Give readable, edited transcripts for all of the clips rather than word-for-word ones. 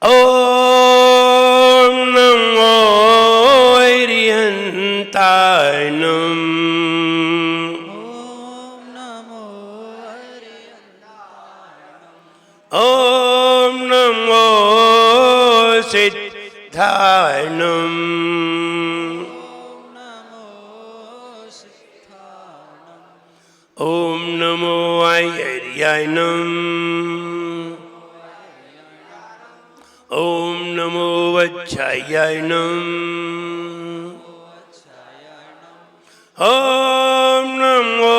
ओम नमो अरिहंताय नमः। ओम नमो सिद्धाय नमः। ओम नमो आर्याय नमः। ओम नमो वच्छायाय नमः। ओम नमो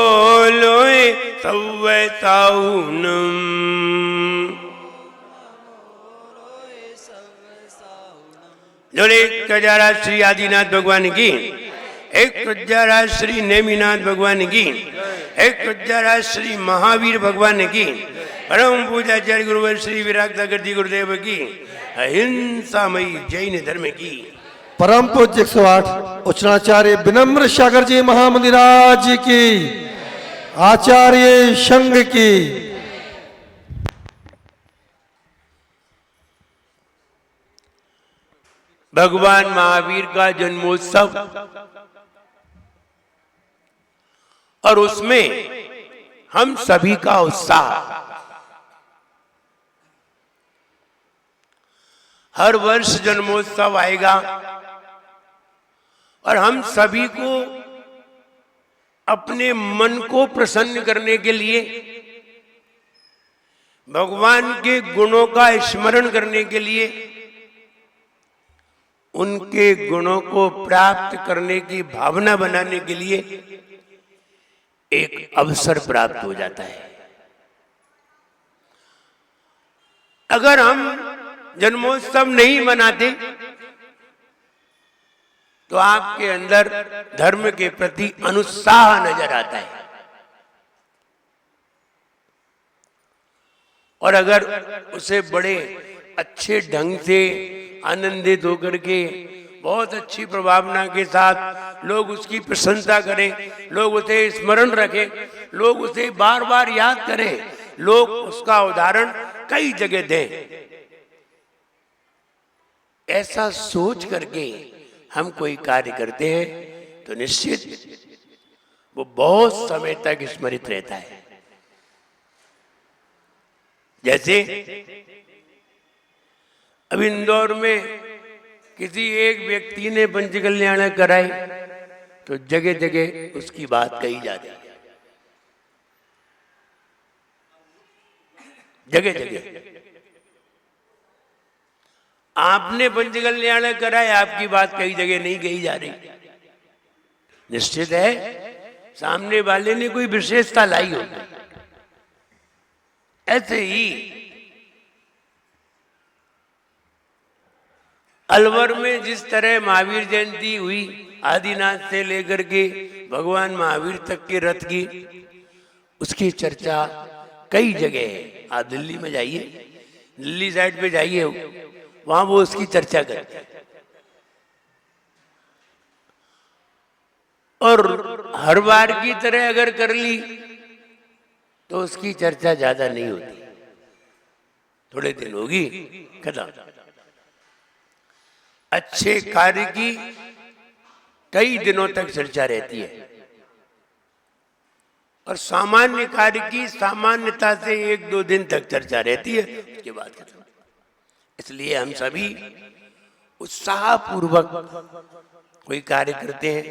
लोय सव्वताऊ नमः। जोड़े कजारा श्री आदिनाथ भगवान की, एक कजारा श्री नेमिनाथ भगवान की, एक कजारा श्री महावीर भगवान की, परम पूज्याचार्य गुरुवर श्री विराग सागरजी गुरुदेव की, अहिंसामयी जैन धर्म की, परम पूज्य 108 उच्चाचार्य विनम्र सागर जी महामंदिराज की, आचार्य संघ की। भगवान महावीर का जन्मोत्सव और उसमें हम सभी का उत्साह। हर वर्ष जन्मोत्सव आएगा और हम सभी को अपने मन को प्रसन्न करने के लिए, भगवान के गुणों का स्मरण करने के लिए, उनके गुणों को प्राप्त करने की भावना बनाने के लिए एक अवसर प्राप्त हो जाता है। अगर हम जन्मोत्सव नहीं मनाते तो आपके अंदर धर्म के प्रति अनुत्साह नजर आता है, और अगर उसे बड़े अच्छे ढंग से आनंदित होकर के बहुत अच्छी प्रभावना के साथ लोग उसकी प्रशंसा करें, लोग उसे स्मरण रखें, लोग उसे बार बार याद करें, लोग उसका उदाहरण कई जगह दें, ऐसा सोच करके हम कोई कार्य करते हैं तो निश्चित वो बहुत समय तक स्मरित रहता है। जैसे अब इंदौर में किसी एक व्यक्ति ने पंच कल्याण कराई तो जगह जगह उसकी बात कही जाती है, जगह जगह। आपने पंच कल्याण कराए, आपकी बात कई जगह नहीं कही जा रही। निश्चित है सामने वाले ने कोई विशेषता लाई होगी। ऐसे ही अलवर में जिस तरह महावीर जयंती हुई, आदिनाथ से लेकर के भगवान महावीर तक के रथ की, उसकी चर्चा कई जगह है। आप दिल्ली में जाइए, दिल्ली साइड पे जाइए, वहां वो उसकी चर्चा करते हैं। और हर बार की तरह अगर कर ली तो उसकी चर्चा ज्यादा नहीं होती, थोड़े दिन होगी खत्म। अच्छे कार्य की कई दिनों तक चर्चा रहती है और सामान्य कार्य की सामान्यता से 1-2 दिन तक चर्चा रहती है, उसके बाद खत्म। इसलिए हम सभी उत्साहपूर्वक कोई कार्य करते हैं।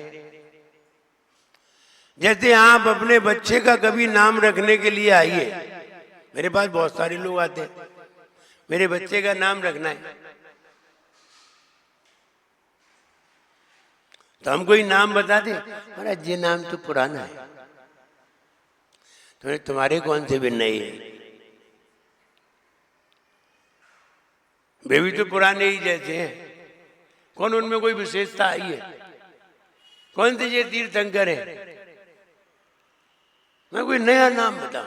जैसे आप अपने बच्चे का कभी नाम रखने के लिए आइए, मेरे पास बहुत सारे लोग आते हैं, मेरे बच्चे का नाम रखना है, तो हम कोई नाम बता दें, महाराज ये नाम तो पुराना है, तो तुम्हारे कौन से भी नए हैं, वे भी तो पुराने ही जैसे हैं, कौन उनमें कोई विशेषता आई है, कौन से ये तीर्थंकर है, मैं कोई नया नाम बता।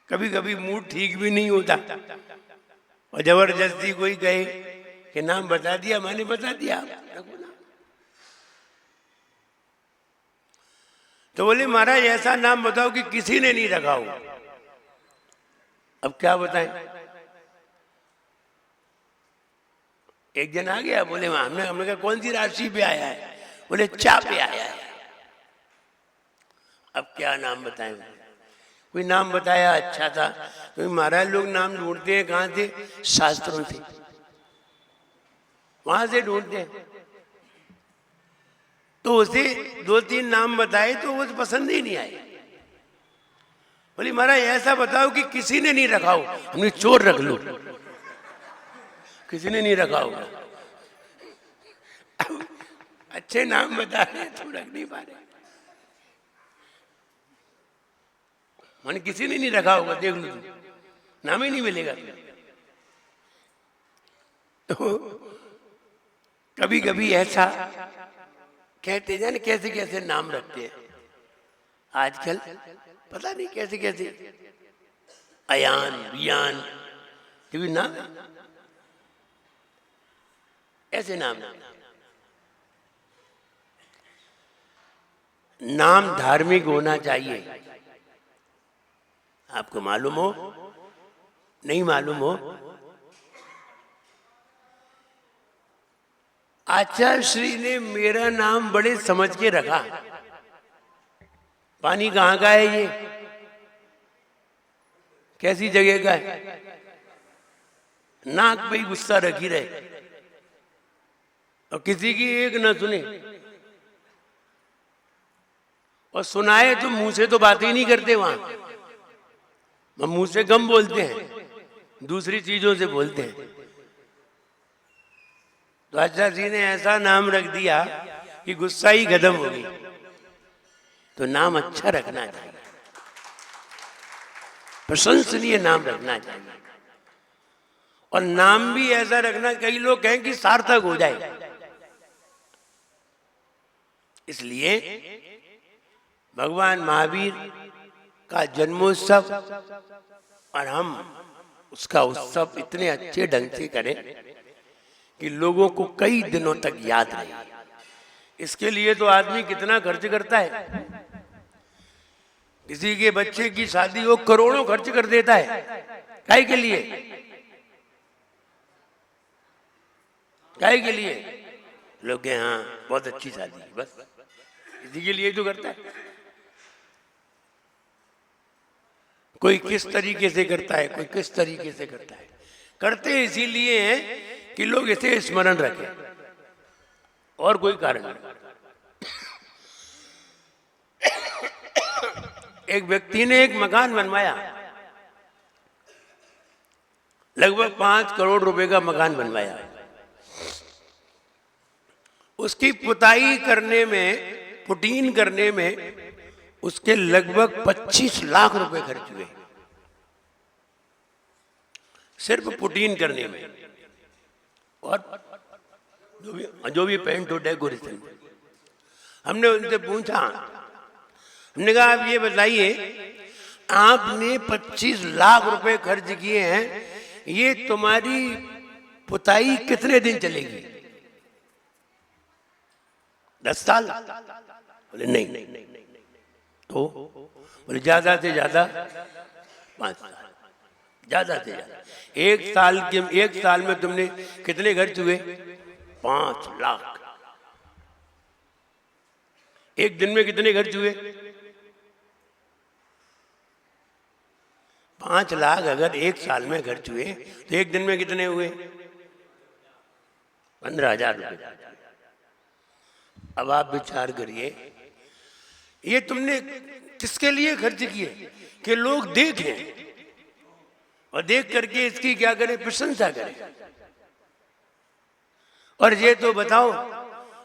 कभी कभी मूड ठीक भी नहीं होता और जबरदस्ती कोई कहे कि नाम बता दिया, मैंने बता दिया, तो बोले महाराज ऐसा नाम बताओ कि किसी ने नहीं रखा हो। अब क्या बताएं, एक जन आ गया, बोले वहां हमने कहा कौन सी राशि पे आया है? बोले चा पे आया है। अब क्या नाम बताएं? कोई नाम बताया अच्छा था, तो महाराज लोग नाम ढूंढते हैं कहाँ से? शास्त्रों से, वहां से ढूंढते हैं। तो उसे 2-3 नाम बताए तो वो पसंद ही नहीं आए। बोली महाराज ऐसा बताओ कि किसी ने नहीं रखा हो। हमने चोर रख लो, किसी ने नहीं रखा होगा। अच्छे नाम बता रहे तो रख नहीं पा रहे, माने किसी ने नहीं रखा होगा, देख लो नाम ही नहीं मिलेगा। तो कभी कभी ऐसा कहते हैं ना, कैसे कैसे नाम रखते हैं आजकल, पता नहीं कैसे कैसे, अयान बियान, क्योंकि नाम ऐसे नाम धार्मिक होना चाहिए। आपको मालूम हो नहीं मालूम हो, आचार्य श्री ने मेरा नाम बड़े समझ के रखा। पानी कहाँ का है ये, कैसी जगह का है, नाक पे ही गुस्सा रखी रहे और किसी की एक ना सुने, और सुनाए तो मुंह से तो बात ही नहीं करते। वहां मुंह से कम बोलते हैं, दूसरी चीजों से बोलते हैं। तो आचार्य जी ने ऐसा नाम रख दिया कि गुस्सा ही खत्म हो गई। तो नाम अच्छा रखना चाहिए, प्रशंसनीय नाम रखना चाहिए, और नाम भी ऐसा रखना, कई लोग कहें कि सार्थक हो जाए। इसलिए भगवान महावीर का जन्मोत्सव और हम उसका उत्सव इतने अच्छे ढंग से करें कि लोगों को कई दिनों तक याद रहे। इसके लिए तो आदमी कितना खर्च करता है। किसी के बच्चे की शादी हो, करोड़ों खर्च कर देता है। काहे के लिए? काहे के लिए? लोग के हाँ बहुत अच्छी शादी है, बस इसी के लिए तो करता है। कोई किस तरीके से करता है, कोई किस तरीके से करता है। करते इसीलिए हैं कि लोग इसे स्मरण रखें, और कोई कारण नहीं। एक व्यक्ति ने एक मकान बनवाया, लगभग 5 करोड़ रुपए का मकान बनवाया। उसकी पुताई करने में, पुटीन करने में उसके लगभग 25 लाख रुपए खर्च हुए, सिर्फ पुटीन करने में। और जो भी पेंट हो, डेकोरेशन। हमने उनसे पूछा, हमने कहा आप ये बताइए, आपने 25 लाख रुपए खर्च किए हैं, ये तुम्हारी पुताई कितने दिन चलेगी? 10 साल? बोले नहीं। तो बोले ज्यादा से ज्यादा 5 साल, ज्यादा से ज्यादा। एक साल में तुमने कितने खर्च हुए? 5 लाख। एक दिन में कितने खर्च हुए? 5 लाख अगर एक साल में खर्च हुए तो एक दिन में कितने हुए? 15,000 रुपए। अब आप विचार करिए, ये तुमने किसके लिए खर्च किए? कि लोग देखें और देख करके इसकी क्या करें? प्रशंसा करें। और ये तो बताओ,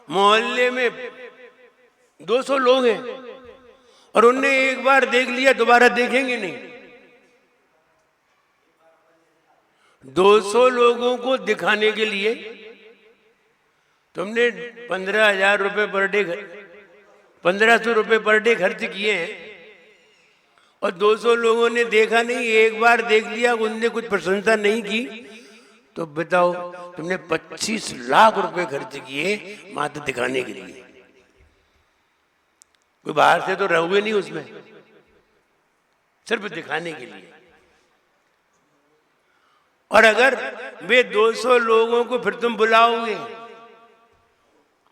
मोहल्ले में 200 लोग हैं और उनने एक बार देख लिया, दोबारा देखेंगे नहीं। 200 लोगों को दिखाने के लिए तुमने 15,000 रुपए पर डे, 1500 रुपए पर डे खर्च किए हैं, और 200 लोगों ने देखा नहीं, एक बार देख लिया, उनने कुछ प्रशंसा नहीं की, तो बताओ तुमने 25 लाख रुपए खर्च किए मात्र दिखाने के लिए। कोई बाहर से तो रहोगे नहीं उसमें, सिर्फ दिखाने के लिए। और अगर वे 200 लोगों को फिर तुम बुलाओगे,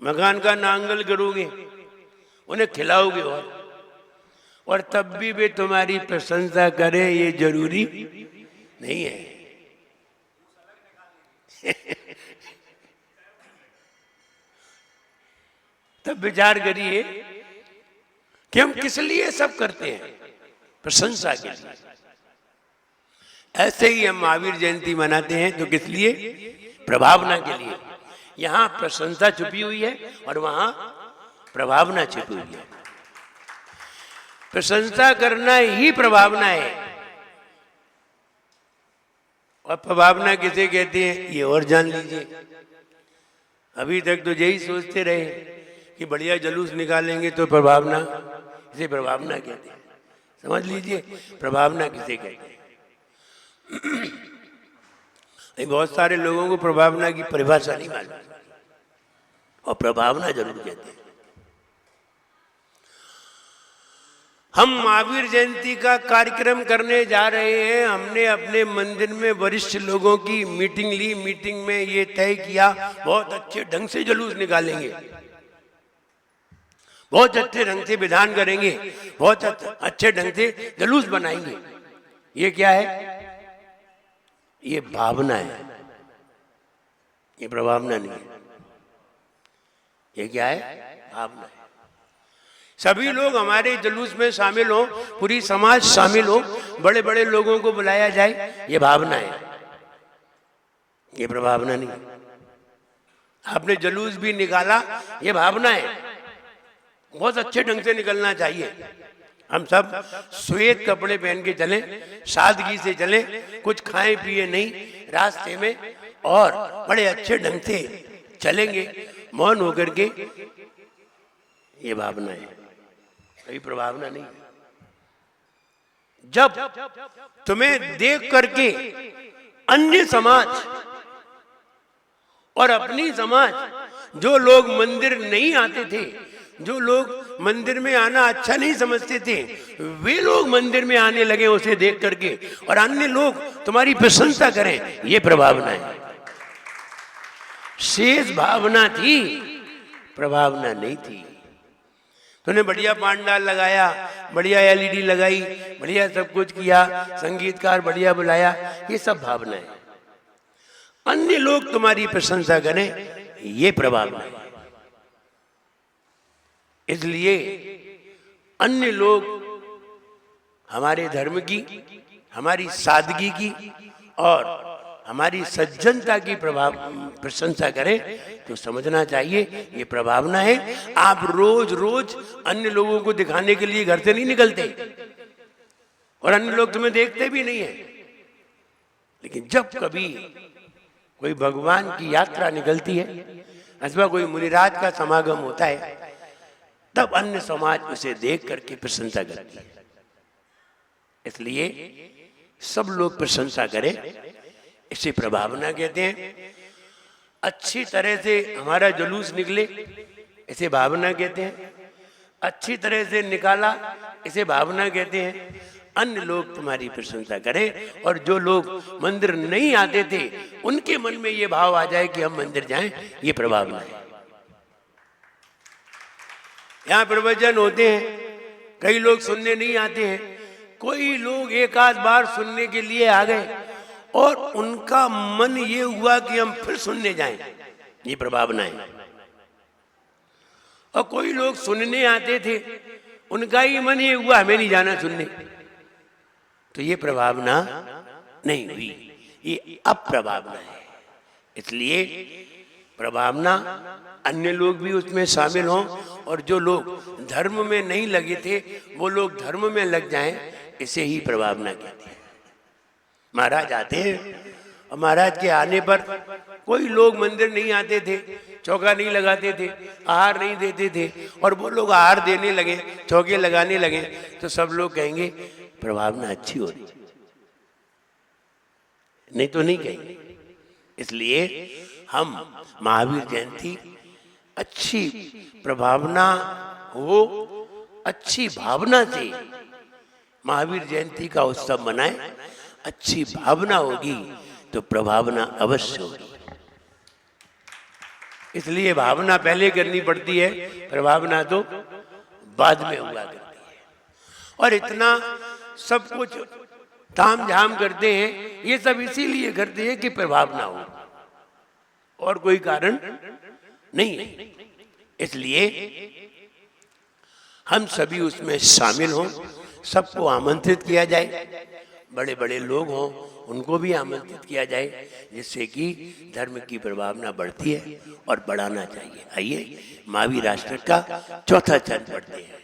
मकान का नांगल करोगे, उन्हें खिलाओगे और तब भी वे तुम्हारी प्रशंसा करें, ये जरूरी नहीं है। तब विचार करिए कि हम किस लिए सब करते हैं, प्रशंसा के लिए। ऐसे ही हम महावीर जयंती मनाते हैं तो किस लिए, प्रभावना के लिए। यहां प्रशंसा छुपी हुई है और वहां प्रभावना छुपी हुई है। प्रशंसा करना ही प्रभावना है। और प्रभावना किसे कहते हैं, ये और जान लीजिए। अभी तक तो यही सोचते रहे कि बढ़िया जुलूस निकालेंगे तो प्रभावना, इसे प्रभावना कहते हैं। समझ लीजिए प्रभावना किसे कहते हैं। बहुत सारे लोगों को प्रभावना की परिभाषा नहीं मालूम और प्रभावना जरूर कहते हैं। हम महावीर जयंती का कार्यक्रम करने जा रहे हैं। हमने अपने मंदिर में वरिष्ठ लोगों की मीटिंग ली। मीटिंग में ये तय किया बहुत अच्छे ढंग से जुलूस निकालेंगे, बहुत अच्छे ढंग से विधान करेंगे, बहुत अच्छे ढंग से जुलूस बनाएंगे। ये क्या है, ये भावना है, ये प्रभावना नहीं है। ये क्या है, भावना है। सभी लोग हमारे जुलूस में शामिल हो, पूरी समाज शामिल हो, बड़े बड़े लोगों को बुलाया जाए, ये भावना है, ये प्रभावना नहीं। आपने जुलूस भी निकाला, ये भावना है। बहुत अच्छे ढंग से निकलना चाहिए। हम सब श्वेत कपड़े पहन के चलें, सादगी से चलें, कुछ खाएं पिए नहीं रास्ते में, और बड़े अच्छे ढंग से चलेंगे मौन होकर के। ये भावना है, कोई प्रभावना नहीं। जब तुम्हें देख करके अन्य समाज और अपनी समाज, जो लोग मंदिर नहीं आते थे, जो लोग मंदिर में आना अच्छा नहीं समझते थे, वे लोग मंदिर में आने लगे उसे देख करके, और अन्य लोग तुम्हारी प्रशंसा करें, ये प्रभावना है। शेष भावना थी, प्रभावना नहीं थी। तूने बढ़िया पांडाल लगाया, बढ़िया एलईडी लगाई, बढ़िया सब कुछ किया, संगीतकार बढ़िया बुलाया, ये सब भावना है। अन्य लोग तुम्हारी प्रशंसा करें, ये प्रभावना है। इसलिए अन्य लोग हमारे धर्म की, हमारी सादगी की और हमारी सज्जनता की प्रशंसा करें तो समझना चाहिए ये प्रभावना है। आप रोज रोज अन्य लोगों को दिखाने के लिए घर से नहीं निकलते और अन्य लोग तुम्हें देखते भी नहीं है, लेकिन जब कभी कोई भगवान की यात्रा निकलती है अथवा कोई मुनिराज का समागम होता है, तब अन्य समाज उसे देख करके प्रशंसा करती है। इसलिए सब लोग प्रशंसा करें, इसे प्रभावना कहते हैं। अच्छी तरह से हमारा जुलूस निकले, इसे भावना कहते हैं। अच्छी तरह से निकाला, इसे भावना कहते हैं। अन्य लोग तुम्हारी प्रशंसा करें, और जो लोग मंदिर नहीं आते थे उनके मन में ये भाव आ जाए कि हम मंदिर जाएं, ये प्रभावना है। यहाँ प्रवचन होते हैं, कई लोग सुनने नहीं आते हैं, कोई लोग एक आध बार सुनने के लिए आ गए और उनका मन ये हुआ कि हम फिर सुनने जाएं, ये प्रभावना है। और कोई लोग सुनने आते थे, उनका ही मन ये हुआ हमें नहीं जाना सुनने, तो ये प्रभावना नहीं हुई, ये अप्रभावना है। इसलिए प्रभावना अन्य लोग भी उसमें शामिल हों, और जो लोग धर्म में नहीं लगे थे वो लोग धर्म में लग जाएं, इसे ही प्रभावना कहते हैं। महाराज आते हैं और महाराज के आने पर कोई लोग मंदिर नहीं आते थे, चौका नहीं लगाते थे, आहार नहीं देते थे, और वो लोग आहार देने लगे, चौके लगाने लगे, तो सब लोग कहेंगे प्रभावना अच्छी हो रही, नहीं तो नहीं कहेंगे। इसलिए हम महावीर जयंती अच्छी प्रभावना हो, अच्छी भावना से महावीर जयंती का उत्सव मनाएं। अच्छी भावना होगी तो प्रभावना अवश्य होगी। इसलिए भावना पहले करनी पड़ती है, प्रभावना तो बाद में हुआ करती है। और इतना सब कुछ ताम झाम करते हैं, ये सब इसीलिए करते हैं कि प्रभाव ना हो, और कोई कारण नहीं है। इसलिए हम सभी उसमें शामिल हों, सबको आमंत्रित किया जाए, बड़े बड़े लोग हों उनको भी आमंत्रित किया जाए, जिससे कि धर्म की प्रभावना बढ़ती है और बढ़ाना चाहिए। आइए महावीर अष्टक का चौथा चरण पढ़ते हैं।